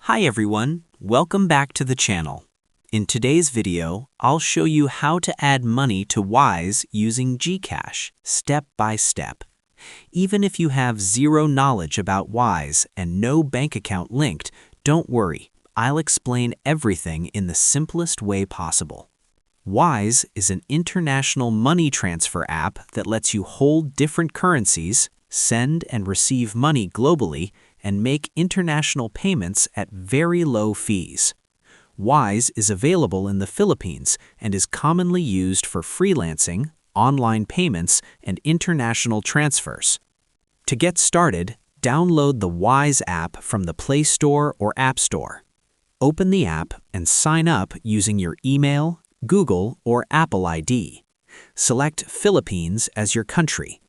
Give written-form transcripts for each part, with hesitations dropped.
Hi everyone, welcome back to the channel. In today's video, I'll show you how to add money to Wise using GCash, step by step. Even if you have zero knowledge about Wise and no bank account linked, don't worry, I'll explain everything in the simplest way possible. Wise is an international money transfer app that lets you hold different currencies, send and receive money globally, and make international payments at very low fees. Wise is available in the Philippines and is commonly used for freelancing, online payments, and international transfers. To get started, download the Wise app from the Play Store or App Store. Open the app and sign up using your email, Google, or Apple ID. Select Philippines as your country.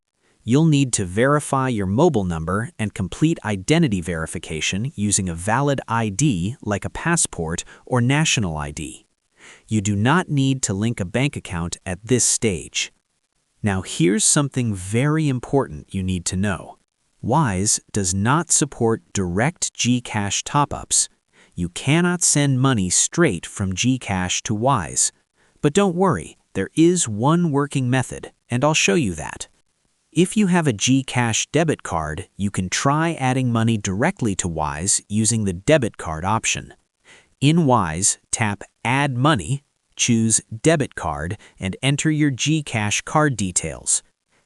You'll need to verify your mobile number and complete identity verification using a valid ID like a passport or national ID. You do not need to link a bank account at this stage. Now here's something very important you need to know. Wise does not support direct GCash top-ups. You cannot send money straight from GCash to Wise. But don't worry, there is one working method, and I'll show you that. If you have a GCash debit card, you can try adding money directly to Wise using the debit card option. In Wise, tap Add Money, choose Debit Card, and enter your GCash card details.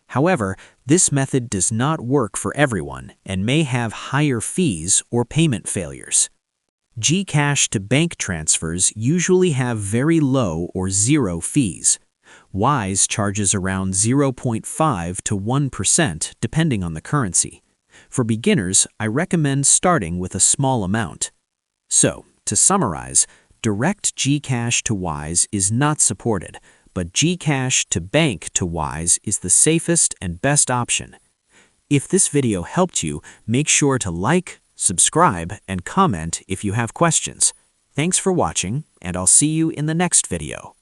However, this method does not work for everyone and may have higher fees or payment failures. GCash to bank transfers usually have very low or zero fees. Wise charges around 0.5 to 1% depending on the currency. For beginners, I recommend starting with a small amount. So, to summarize, direct GCash to Wise is not supported, but GCash to bank to Wise is the safest and best option. If this video helped you, make sure to like, subscribe, and comment if you have questions. Thanks for watching, and I'll see you in the next video.